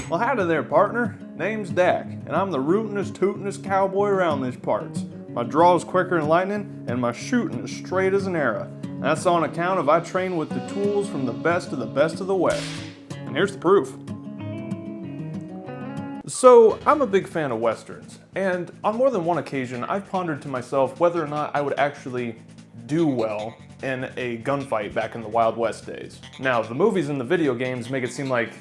Well, howdy there, partner. Name's Dak, and I'm the rootinest, tootinest cowboy around these parts. My draw's quicker than lightning, and my shooting is straight as an arrow. That's on account of I train with the tools from the best of the West. And here's the proof. So, I'm a big fan of Westerns, and on more than one occasion, I've pondered to myself whether or not I would actually do well in a gunfight back in the Wild West days. Now, the movies and the video games make it seem like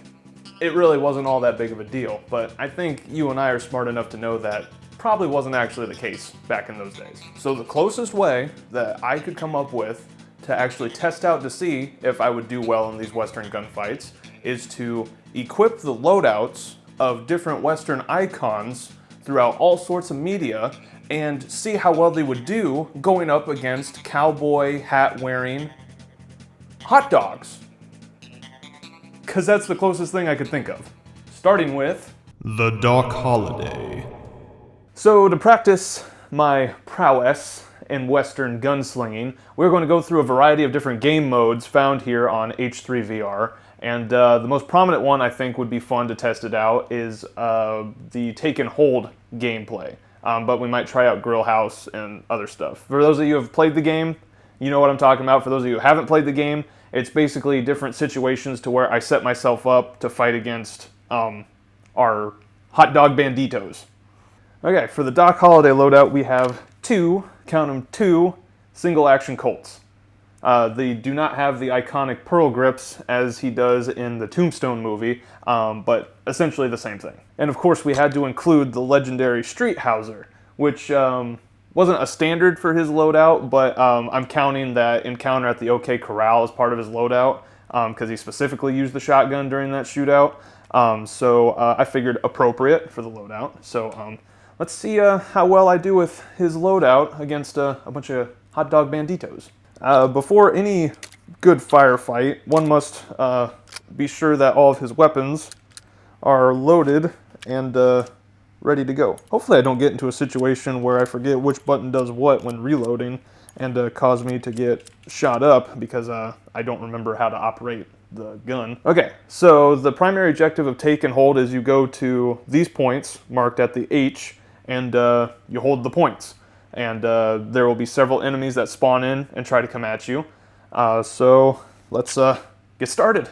it really wasn't all that big of a deal, but I think you and I are smart enough to know that probably wasn't actually the case back in those days. So the closest way that I could come up with to actually test out to see if I would do well in these Western gunfights is to equip the loadouts of different Western icons throughout all sorts of media and see how well they would do going up against cowboy hat-wearing hot dogs. Because that's the closest thing I could think of. Starting with the Doc Holliday. So to practice my prowess in Western gunslinging, we're going to go through a variety of different game modes found here on H3VR. And the most prominent one I think would be fun to test it out is the take and hold gameplay. But we might try out Grill House and other stuff. For those of you who have played the game, you know what I'm talking about. For those of you who haven't played the game, it's basically different situations to where I set myself up to fight against our hot dog banditos. Okay, for the Doc Holliday loadout, we have two single action Colts. They do not have the iconic pearl grips as he does in the Tombstone movie, but essentially the same thing. And of course, we had to include the legendary Street Hauser, which wasn't a standard for his loadout, but I'm counting that encounter at the OK Corral as part of his loadout, because he specifically used the shotgun during that shootout. So I figured appropriate for the loadout. So let's see how well I do with his loadout against a bunch of hot dog banditos. Before any good firefight, one must be sure that all of his weapons are loaded and ready to go. Hopefully I don't get into a situation where I forget which button does what when reloading and cause me to get shot up because I don't remember how to operate the gun. Okay, so the primary objective of take and hold is you go to these points marked at the H and you hold the points. And there will be several enemies that spawn in and try to come at you. So let's get started.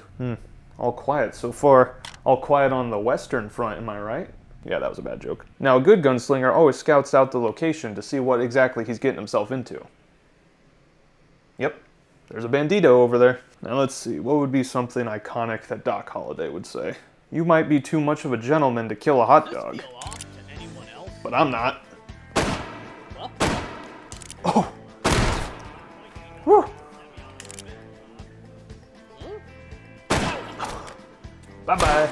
All quiet so far. All quiet on the Western front, am I right? Yeah, that was a bad joke. Now, a good gunslinger always scouts out the location to see what exactly he's getting himself into. Yep, there's a bandito over there. Now let's see, what would be something iconic that Doc Holliday would say? You might be too much of a gentleman to kill a hot dog. But I'm not. Oh! Woo! Bye-bye.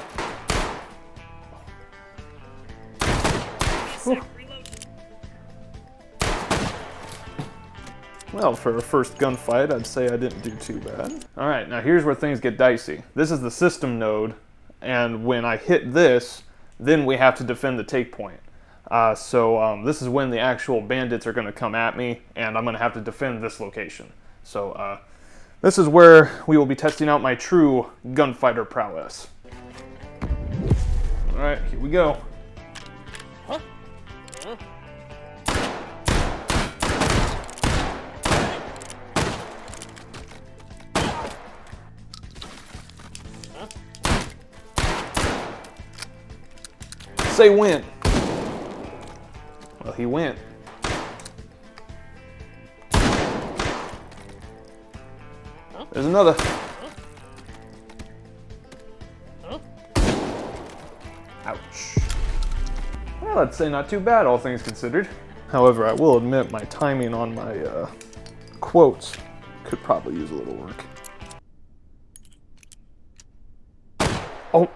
Well, for a first gunfight, I'd say I didn't do too bad. Alright, now here's where things get dicey. This is the system node, and when I hit this, then we have to defend the take point. So this is when the actual bandits are going to come at me, and I'm going to have to defend this location. So this is where we will be testing out my true gunfighter prowess. Alright, here we go. Say when. Well, he went. There's another. Ouch. Well, I'd say not too bad, all things considered. However, I will admit my timing on my quotes could probably use a little work. Oh.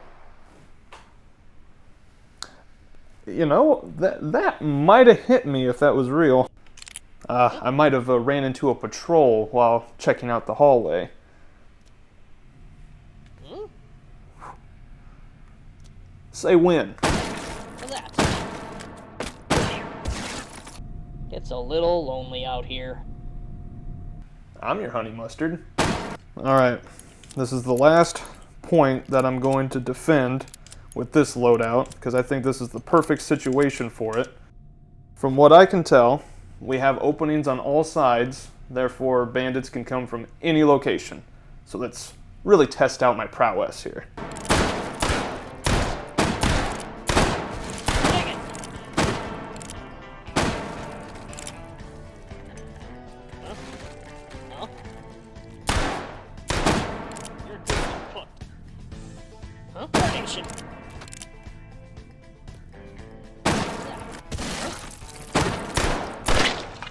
You know, that might have hit me if that was real. I might have ran into a patrol while checking out the hallway. Say when. For that. It's a little lonely out here. I'm your honey mustard. Alright, this is the last point that I'm going to defend with this loadout, because I think this is the perfect situation for it. From what I can tell, we have openings on all sides, therefore bandits can come from any location. So let's really test out my prowess here.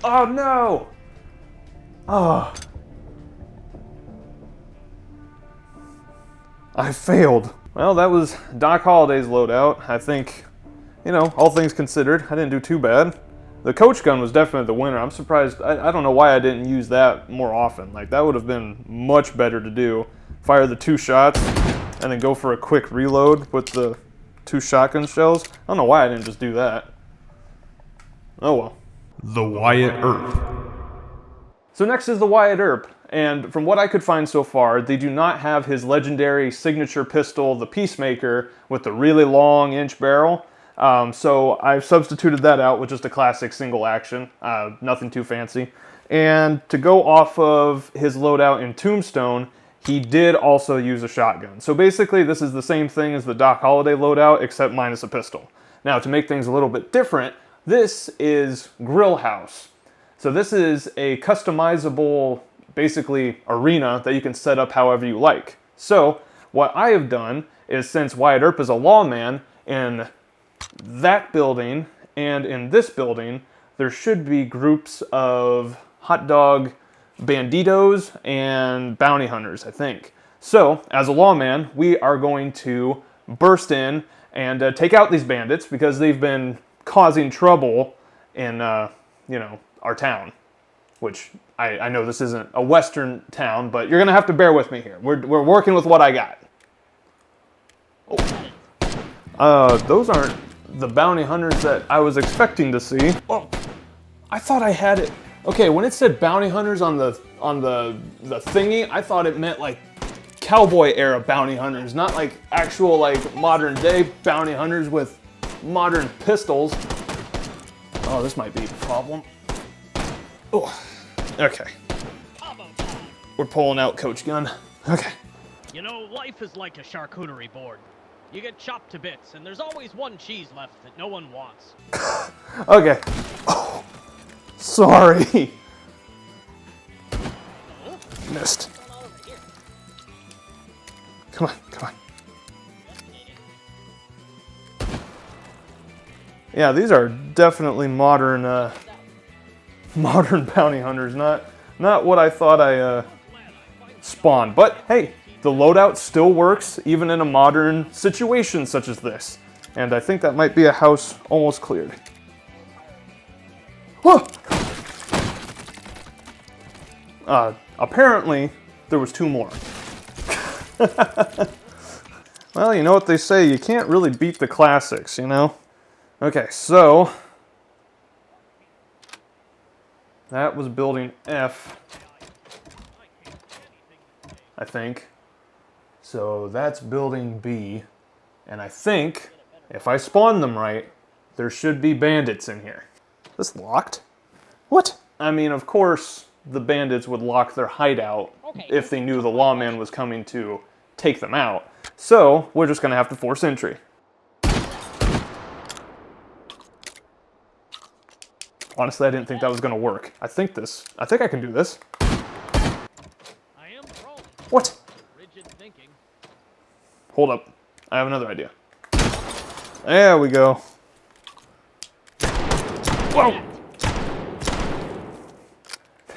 Oh no! Oh. I failed. Well, that was Doc Holliday's loadout. I think, you know, all things considered, I didn't do too bad. The coach gun was definitely the winner. I'm surprised. I don't know why I didn't use that more often. Like, that would have been much better to do. Fire the 2 shots and then go for a quick reload with the 2 shotgun shells. I don't know why I didn't just do that. Oh well. The Wyatt Earp. So next is the Wyatt Earp, and from what I could find so far, they do not have his legendary signature pistol, the Peacemaker, with the really long inch barrel. So I've substituted that out with just a classic single action, nothing too fancy. And to go off of his loadout in Tombstone, he did also use a shotgun. So basically this is the same thing as the Doc Holliday loadout, except minus a pistol. Now to make things a little bit different, this is Grill House. So this is a customizable, basically, arena that you can set up however you like. So what I have done is, since Wyatt Earp is a lawman, in that building and in this building, there should be groups of hot dog banditos and bounty hunters, I think. So, as a lawman, we are going to burst in and take out these bandits because they've been causing trouble in, you know, our town, which I know this isn't a Western town, but you're gonna have to bear with me here. We're working with what I got. Oh. Those aren't the bounty hunters that I was expecting to see. Oh, I thought I had it. Okay, when it said bounty hunters on the thingy, I thought it meant like Cowboy era bounty hunters, not like actual like modern day bounty hunters with modern pistols. Oh, this might be a problem. Oh, okay. We're pulling out coach gun. Okay. You know, life is like a charcuterie board. You get chopped to bits, and there's always one cheese left that no one wants. Okay. Oh, sorry. Missed. Come on, come on. Yeah, these are definitely modern, modern bounty hunters. Not what I thought I spawned. But hey, the loadout still works even in a modern situation such as this. And I think that might be a house almost cleared. Whoa! Apparently, there was 2 more. Well, you know what they say, you can't really beat the classics, you know? Okay, so that was building F, I think. So that's building B, and I think if I spawn them right, there should be bandits in here. Is this locked? What? I mean, of course, the bandits would lock their hideout if they knew the lawman was coming to take them out. So we're just gonna have to force entry. Honestly, I didn't think that was gonna work. I think I can do this. I am prone. What? Rigid thinking. Hold up. I have another idea. There we go. Whoa!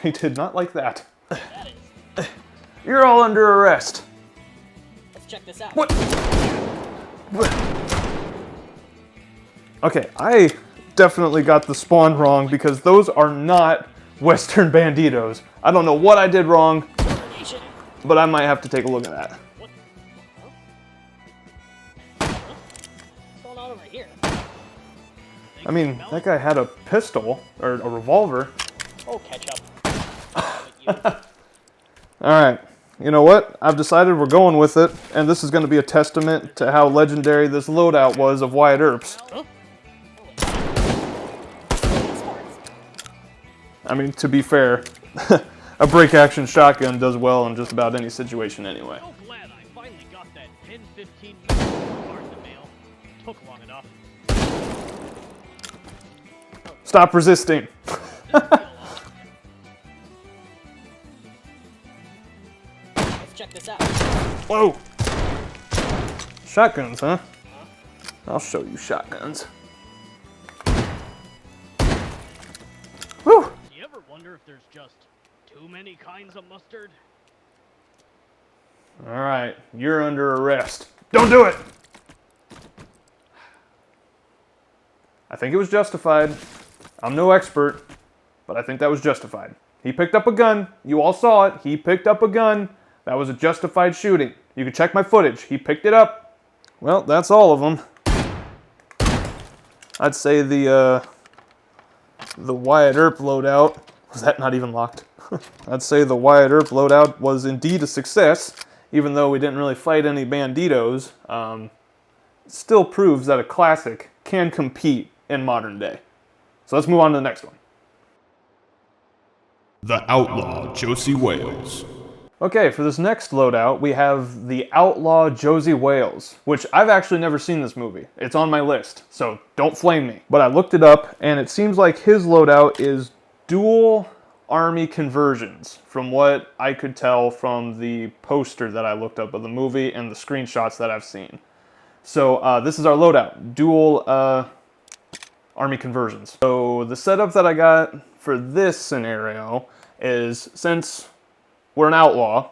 They did not like that. You're all under arrest. Let's check this out. What? Okay, I definitely got the spawn wrong because those are not Western banditos. I don't know what I did wrong, but I might have to take a look at that. What's going on over here? I mean, that guy had a pistol, or a revolver. Oh, ketchup. Alright, you know what? I've decided we're going with it, and this is going to be a testament to how legendary this loadout was of Wyatt Earp's. Huh? I mean, to be fair, a break-action shotgun does well in just about any situation anyway. So glad I finally got that 10-15 card in the mail. Took long enough. Stop resisting. Let's check this out. Whoa! Shotguns, huh? I'll show you shotguns. Whew! Do you ever wonder if there's just too many kinds of mustard? Alright, you're under arrest. Don't do it! I think it was justified. I'm no expert, but I think that was justified. He picked up a gun. You all saw it. He picked up a gun. That was a justified shooting. You can check my footage. He picked it up. Well, that's all of them. I'd say the Wyatt Earp loadout, was that not even locked? I'd say the Wyatt Earp loadout was indeed a success, even though we didn't really fight any banditos. It still proves that a classic can compete in modern day. So let's move on to the next one. The Outlaw Josie Wales. Okay, for this next loadout, we have the Outlaw Josie Wales, which I've actually never seen this movie. It's on my list, so don't flame me. But I looked it up, and it seems like his loadout is dual army conversions, from what I could tell from the poster that I looked up of the movie and the screenshots that I've seen. So this is our loadout, dual army conversions. So the setup that I got for this scenario is, since we're an outlaw,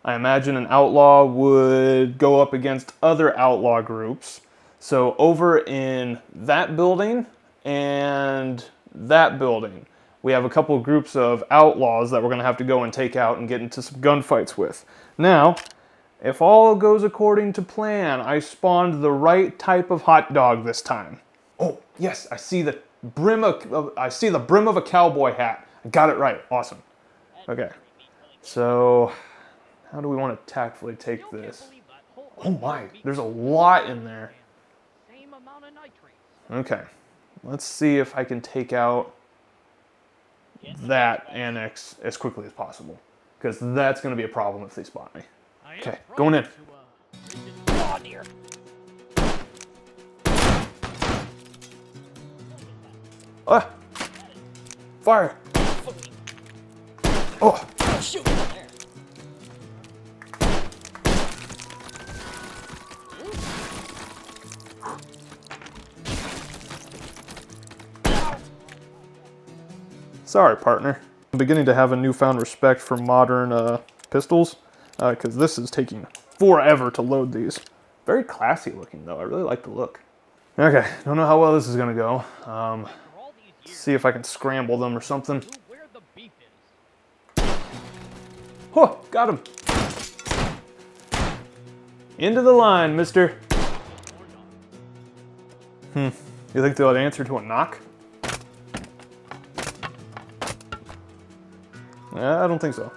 I imagine an outlaw would go up against other outlaw groups. So over in that building and that building, we have a couple groups of outlaws that we're going to have to go and take out and get into some gunfights with. Now, if all goes according to plan, I spawned the right type of hot dog this time. Oh, yes, I see the brim of a cowboy hat. I got it right. Awesome. Okay. So, how do we want to tactfully take this? Oh my, there's a lot in there. Same amount of nitrates. Okay. Let's see if I can take out that annex as quickly as possible, because that's going to be a problem if they spot me. Okay, going in. Oh dear. Ah! Fire! Oh! Oh, shoot! There. Sorry, partner. I'm beginning to have a newfound respect for modern pistols, because this is taking forever to load these. Very classy looking, though. I really like the look. Okay, don't know how well this is going to go. See if I can scramble them or something. Where the beef is. Oh, got him. Into the line, mister. You think they'll answer to a knock? I don't think so.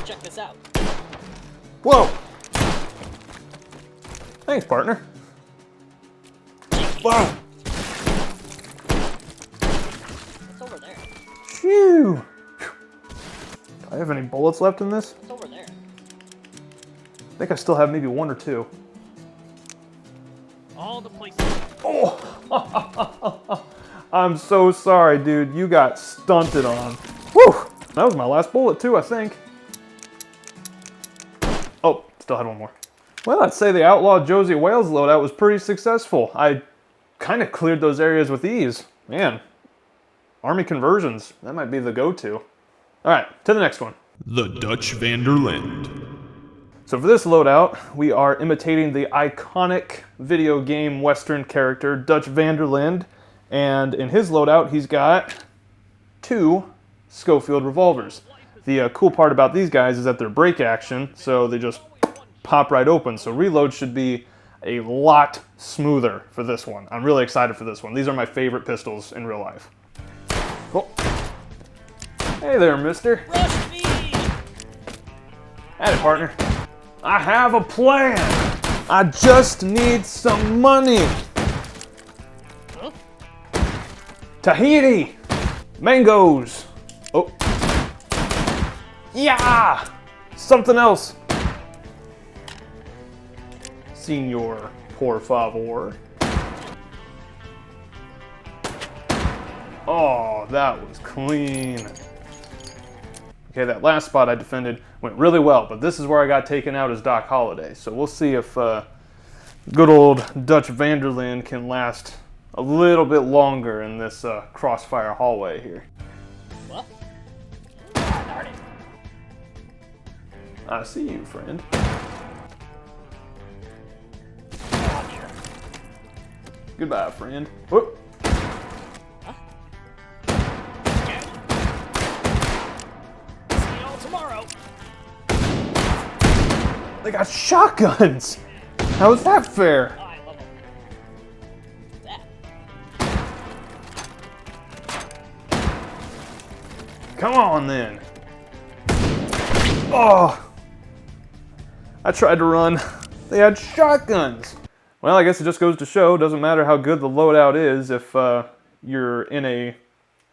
Check this out. Whoa! Thanks, partner. Whoa! What's over there? Phew! Do I have any bullets left in this? What's over there? I think I still have maybe one or two. All the places. Oh! I'm so sorry, dude. You got stunted on. Whew! That was my last bullet, too, I think. Oh, still had one more. Well, I'd say the Outlaw Josie Wales loadout was pretty successful. I kind of cleared those areas with ease. Man, army conversions, that might be the go-to. All right, to the next one. The Dutch van der Linde. So for this loadout, we are imitating the iconic video game Western character, Dutch van der Linde. And in his loadout, he's got 2 Schofield revolvers. The cool part about these guys is that they're break action, so they just pop right open. So reload should be a lot smoother for this one. I'm really excited for this one. These are my favorite pistols in real life. Oh. Hey there, mister. Rush me! Howdy, partner. I have a plan. I just need some money. Huh? Tahiti. Mangoes. Oh. Yeah. Something else. Senor, por favor. Oh, that was clean. Okay, that last spot I defended went really well, but this is where I got taken out as Doc Holliday. So we'll see if good old Dutch Vanderlyn can last a little bit longer in this crossfire hallway here. What? Ah, darn it. I see you, friend. Oh, dear. Goodbye, friend. Whoop. Okay. See you all tomorrow. They got shotguns. How is that fair? Oh, I love them. That. Come on, then. Oh. I tried to run. They had shotguns. Well, I guess it just goes to show, doesn't matter how good the loadout is if you're in a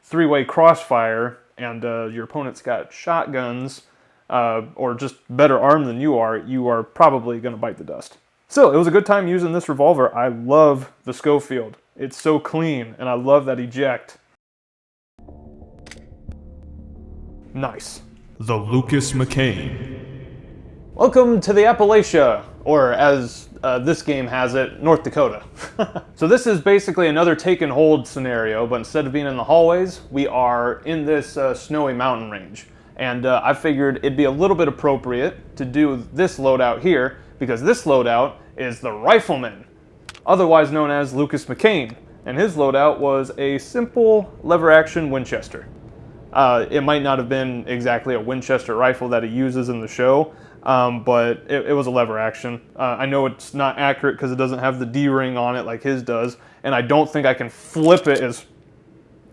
three-way crossfire and your opponent's got shotguns or just better armed than you are probably going to bite the dust. Still, it was a good time using this revolver. I love the Schofield. It's so clean, and I love that eject. Nice. The Lucas McCain. Welcome to the Appalachia, or as this game has it, North Dakota. So this is basically another take and hold scenario, but instead of being in the hallways, we are in this snowy mountain range. And I figured it'd be a little bit appropriate to do this loadout here, because this loadout is the Rifleman, otherwise known as Lucas McCain. And his loadout was a simple lever action Winchester. It might not have been exactly a Winchester rifle that he uses in the show, but it was a lever action. I know it's not accurate because it doesn't have the D-ring on it like his does, and I don't think I can flip it as...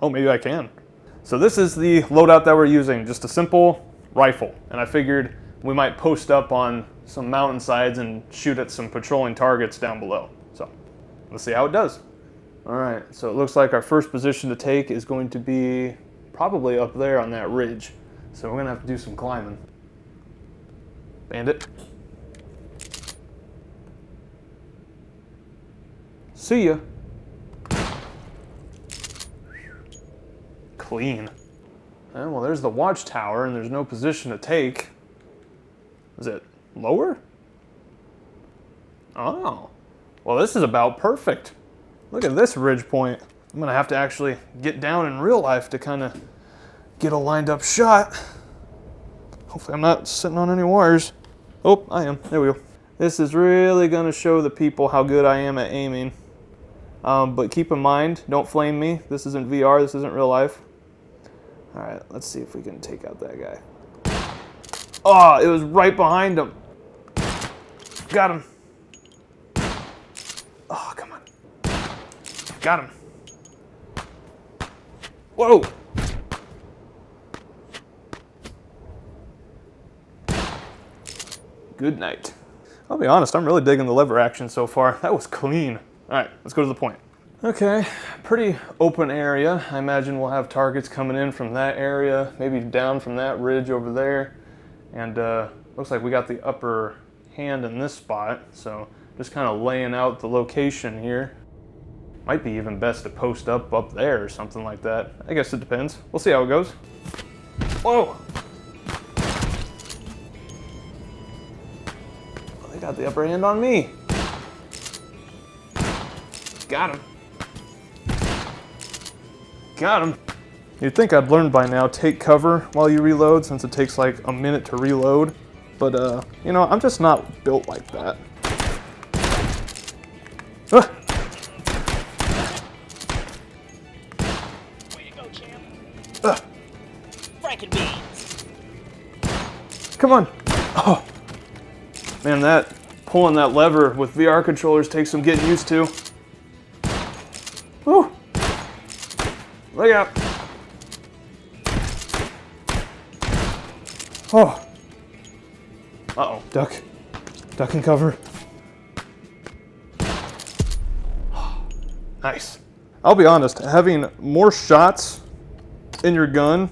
Oh, maybe I can. So this is the loadout that we're using, just a simple rifle. And I figured we might post up on some mountainsides and shoot at some patrolling targets down below. So let's see how it does. All right, so it looks like our first position to take is going to be probably up there on that ridge. So we're gonna have to do some climbing. Bandit. See ya. Clean. And well, there's the watchtower, and there's no position to take. Is it lower? Oh. Well, this is about perfect. Look at this ridge point. I'm gonna have to actually get down in real life to kind of get a lined up shot. Hopefully I'm not sitting on any wires. Oh, I am. There we go. This is really gonna show the people how good I am at aiming. But keep in mind, don't flame me. This isn't VR, this isn't real life. All right, let's see if we can take out that guy. Oh, it was right behind him. Got him. Oh, come on. Got him. Whoa. Good night. I'll be honest, I'm really digging the lever action so far. That was clean. All right, let's go to the point. Okay, pretty open area. I imagine we'll have targets coming in from that area, maybe down from that ridge over there. And looks like we got the upper hand in this spot, so just kind of laying out the location here. Might be even best to post up there or something like that. I guess it depends. We'll see how it goes. Whoa! Well, they got the upper hand on me. Got him. Got him. You'd think I'd learned by now, take cover while you reload, since it takes like a minute to reload. But, you know, I'm just not built like that. Ah. Way to go, champ. Ah. Franken beans. Come on. Oh. Man, that pulling that lever with VR controllers takes some getting used to. Woo. Look out. Oh. Duck. Duck and cover. Nice. I'll be honest, having more shots in your gun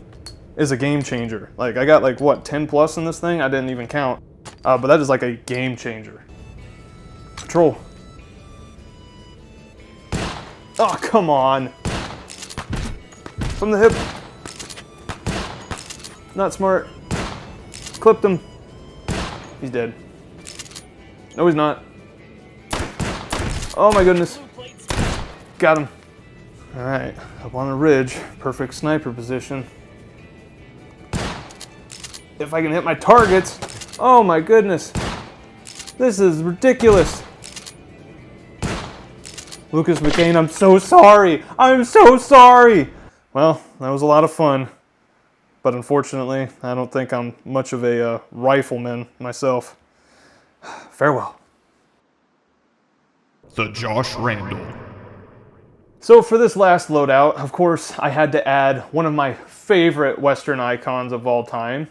is a game changer. Like, I got like, what, 10 plus in this thing? I didn't even count. But that is like a game changer. Patrol. Oh, come on. From the hip. Not smart. Clipped him. He's dead. No, he's not. Oh my goodness. Got him. All right, up on the ridge. Perfect sniper position. If I can hit my targets. Oh my goodness. This is ridiculous. Lucas McCain, I'm so sorry. I'm so sorry. Well, that was a lot of fun. But unfortunately, I don't think I'm much of a rifleman myself. Farewell. The Josh Randall. So for this last loadout, of course, I had to add one of my favorite Western icons of all time,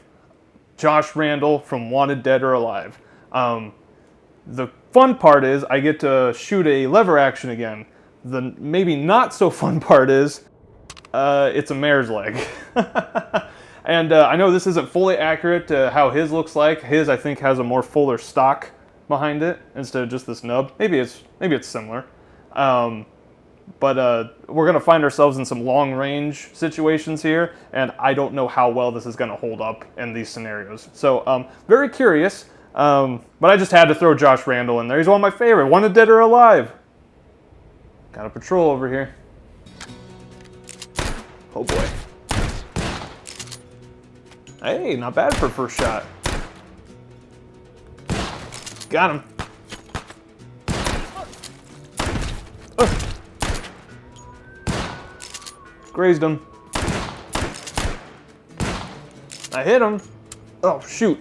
Josh Randall from Wanted Dead or Alive. The fun part is I get to shoot a lever action again. The maybe not so fun part is it's a mare's leg. And I know this isn't fully accurate to how his looks like. His, I think, has a more fuller stock behind it instead of just this nub. Maybe it's similar. But we're going to find ourselves in some long-range situations here, and I don't know how well this is going to hold up in these scenarios. So, very curious, but I just had to throw Josh Randall in there. He's one of my favorite. Wanted Dead or Alive. Got a patrol over here. Oh boy. Hey, not bad for first shot. Got him. Grazed him. I hit him. Oh, shoot.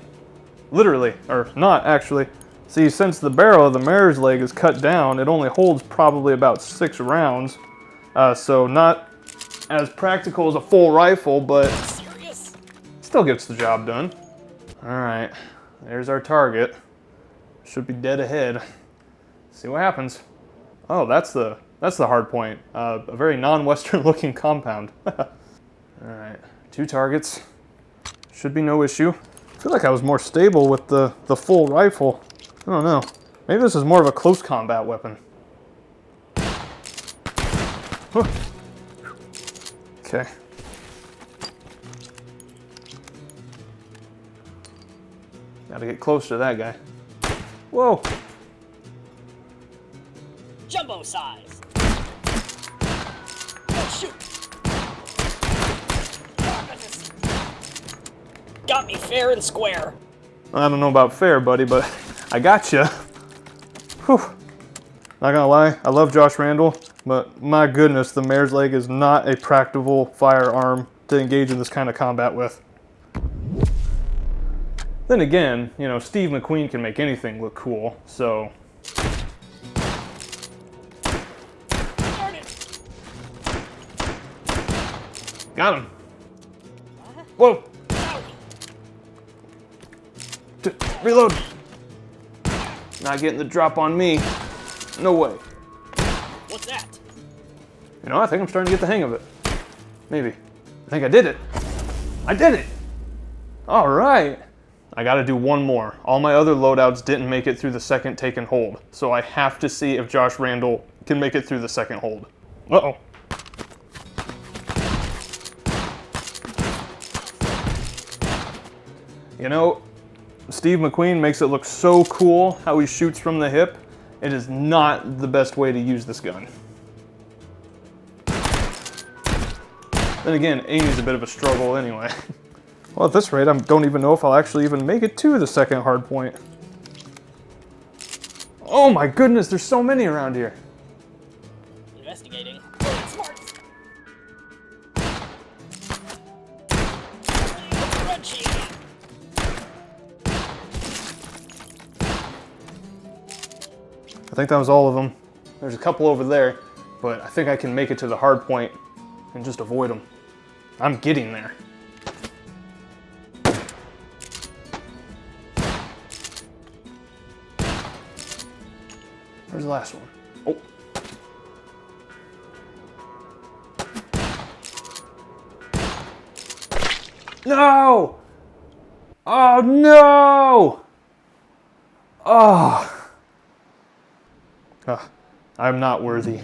Literally, or not actually. See, since the barrel of the mare's leg is cut down, it only holds probably about 6 rounds. So not as practical as a full rifle, but still gets the job done. All right, there's our target. Should be dead ahead. See what happens. Oh, that's the hard point. A very non-Western looking compound. All right, 2 targets. Should be no issue. I feel like I was more stable with the full rifle. I don't know. Maybe this is more of a close combat weapon. Huh. Okay. Gotta get close to that guy. Whoa! Jumbo size. Oh, shoot. Oh, goodness. Got me fair and square. I don't know about fair, buddy, but I got you. Whew. Not gonna lie, I love Josh Randall, but my goodness, the mare's leg is not a practical firearm to engage in this kind of combat with. Then again, you know, Steve McQueen can make anything look cool, so. Darn it. Got him. Whoa. Reload. Not getting the drop on me. No way. What's that? You know, I think I'm starting to get the hang of it. Maybe. I think I did it. I did it. All right. I gotta do one more. All my other loadouts didn't make it through the second take and hold. So I have to see if Josh Randall can make it through the second hold. Uh-oh. You know, Steve McQueen makes it look so cool how he shoots from the hip. It is not the best way to use this gun. Then again, aiming's a bit of a struggle anyway. Well, at this rate, I don't even know if I'll actually even make it to the second hard point. Oh my goodness, there's so many around here. Investigating. Smart. Crunchy. I think that was all of them. There's a couple over there, but I think I can make it to the hard point and just avoid them. I'm getting there. Where's the last one? Oh. No! Oh no! Oh. I'm not worthy.